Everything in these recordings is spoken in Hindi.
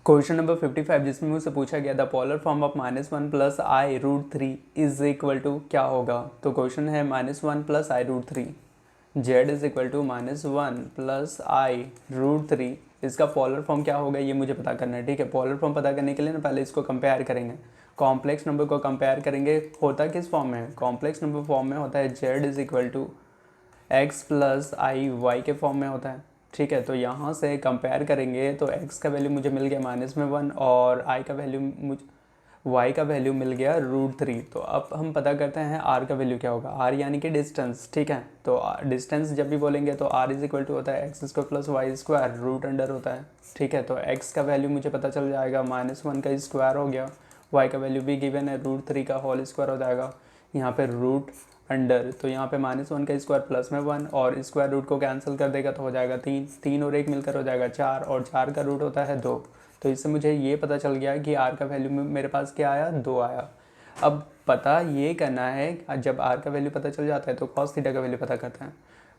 क्वेश्चन नंबर 55 जिसमें मुझसे पूछा गया the polar form of -1 + i√3 is equal to क्या होगा। तो क्वेश्चन है -1 + i√3 z is equal to -1 + i√3 इसका पोलर फॉर्म क्या होगा ये मुझे पता करना है। ठीक है, पोलर फॉर्म पता करने के लिए ना पहले इसको कंपेयर करेंगे, कॉम्प्लेक्स नंबर को कंपेयर करेंगे। होता किस फॉर्म में है, कॉम्प्लेक्स नंबर फॉर्म में होता है z is equal to x + i y के फॉर्म में होता है। ठीक है, तो यहाँ से कंपेयर करेंगे तो x का वैल्यू मुझे मिल गया -1 और i का वैल्यू y का वैल्यू मिल गया √3। तो अब हम पता करते हैं r का वैल्यू क्या होगा, r यानी कि डिस्टेंस। ठीक है, तो डिस्टेंस जब भी बोलेंगे तो r इज इक्वल टू होता है x² + y² रूट अंडर होता है। ठीक है, तो x का वैल्यू मुझे पता चल जाएगा -1 का स्क्वायर हो गया, y का वैल्यू भी गिवन है √3 का होल स्क्वायर हो जाएगा, यहाँ पे रूट अंडर, तो यहाँ पे -1 का स्क्वायर प्लस में 1 और स्क्वायर रूट को कैंसिल कर देगा तो हो जाएगा 3 और 1 मिलकर हो जाएगा 4 और 4 का रूट होता है 2। तो इससे मुझे ये पता चल गया कि r का वैल्यू मेरे पास क्या आया, 2 आया। अब पता ये करना है, जब r का वैल्यू पता चल जाता है तो cos थीटा का वैल्यू पता करते हैं।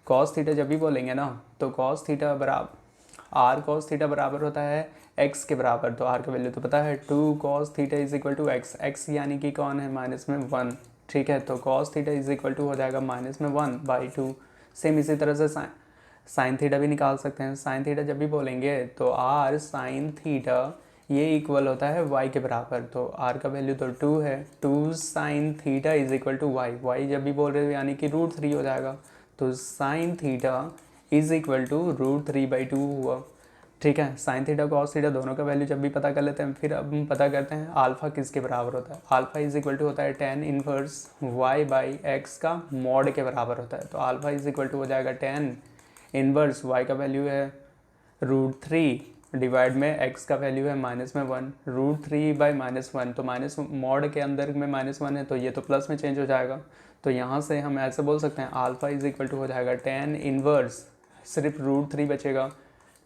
cos थीटा जब भी बोलेंगे ना तो cos थीटा बराबर r cos थीटा बराबर होता है x के बराबर, तो r का वैल्यू तो पता है 2 cos theta is equal to x यानी कि कौन है, -1। ठीक है, तो cos theta is equal to हो जाएगा -1/2। सेम इसी तरह से साइन थीटा भी निकाल सकते हैं। साइन थीटा जब भी बोलेंगे तो r साइन थीटा ये इक्वल होता है y के बराबर, तो r का वैल्यू तो 2 है, 2 sine theta is equal to y जब भी बोल रहे हो यानी कि √3 हो जाएगा, तो sine theta is equal to √3/2 हुआ। ठीक है, साइन थीटा कॉस थीटा दोनों का वैल्यू जब भी पता कर लेते हैं, फिर अब हम पता करते हैं अल्फ़ा किसके बराबर होता है। अल्फ़ा इज इक्वल टू होता है tan इनवर्स y/x का मॉड के बराबर होता है, तो अल्फ़ा इज इक्वल टू हो जाएगा tan इनवर्स y का वैल्यू है √3 डिवाइड में x का वैल्यू है -1, √3/-1, तो माइनस मॉड के अंदर में -1 है तो ये तो प्लस में चेंज हो जाएगा। तो यहाँ से हम ऐसे बोल सकते हैं अल्फ़ा इज इक्वल टू हो जाएगा tan इनवर्स, सिर्फ √3 बचेगा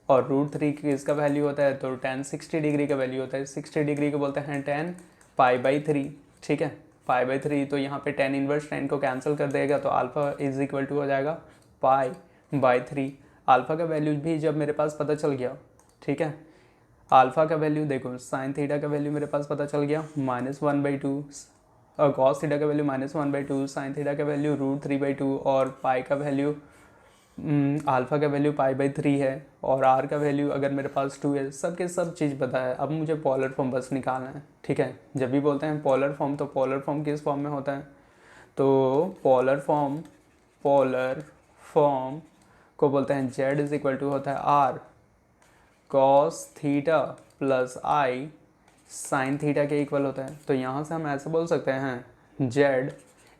और √3 किसका वैल्यू होता है, तो tan 60 डिग्री का वैल्यू होता है। 60 डिग्री को बोलते हैं tan π/3। ठीक है, π/3, तो यहाँ पे tan इनवर्स tan को कैंसिल कर देगा तो अल्फ़ा इज इक्वल टू हो जाएगा π/3। अल्फ़ा का वैल्यू भी जब मेरे पास पता चल गया, ठीक है, अल्फ़ा का वैल्यू देखो, साइन थीटा का वैल्यू मेरे पास पता चल गया -1/2 और कॉस थीटा का वैल्यू -1/2, साइन थीटा का वैल्यू √3/2 और पाई का वैल्यू अल्फ़ा का वैल्यू π/3 है और r का वैल्यू अगर मेरे पास 2 है। सब के सब चीज़ पता है, अब मुझे पोलर फॉर्म बस निकालना है। ठीक है, जब भी बोलते हैं पोलर फॉर्म तो पोलर फॉर्म किस फॉर्म में होता है, तो पोलर फॉर्म को बोलते हैं z इज इक्वल टू होता है r cos theta plus i sine theta के इक्वल होता है। तो यहाँ से हम ऐसे बोल सकते हैं z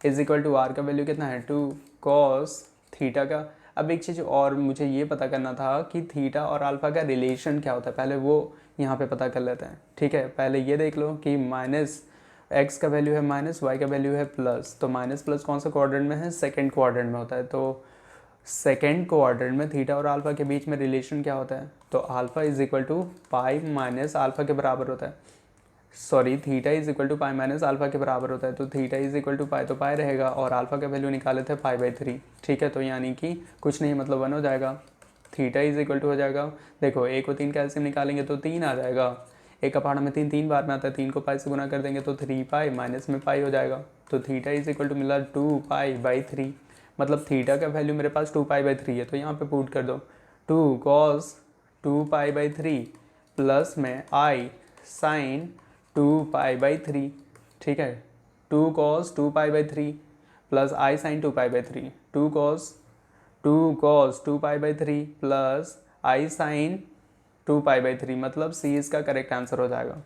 is equal to r का वैल्यू कितना है 2 cos थीटा का। अब एक चीज़ और मुझे ये पता करना था कि थीटा और अल्फ़ा का रिलेशन क्या होता है, पहले वो यहाँ पे पता कर लेते हैं। ठीक है, पहले ये देख लो कि -x का वैल्यू है माइनस, y का वैल्यू है प्लस, तो माइनस प्लस कौन सा क्वाड्रेंट में है, सेकंड क्वाड्रेंट में होता है। तो सेकंड क्वाड्रेंट में थीटा और अल्फ़ा के बीच में रिलेशन क्या होता है, तो alpha is equal to pi minus alpha के बराबर होता है, sorry theta is equal to pi minus alpha के बराबर होता है। तो theta is equal to pi, तो पाई रहेगा और अल्फ़ा का वैल्यू निकाले थे π/3। ठीक है, तो यानी कि कुछ नहीं मतलब 1 हो जाएगा। थीटा इज इक्वल टू हो जाएगा, देखो 1 और 3 का एलसीएम निकालेंगे तो 3 आ जाएगा, एक का पहाड़ में 3 बार में आता है, 3 को पाई से गुना कर देंगे तो 3 पाई माइनस में पाई हो जाएगा। तो थीटा इज इक्वल टू मिला 2 π/3, मतलब थीटा का वैल्यू मेरे पास 2 π/3 है, तो यहाँ पे पुट कर दो 2 cos 2 π/3 प्लस में i साइन 2 π/3। ठीक है, 2 cos 2 π/3 plus i sine 2 π/3, 2 cos 2 π/3 plus i sine 2 π/3, मतलब सी इसका करेक्ट आंसर हो जाएगा।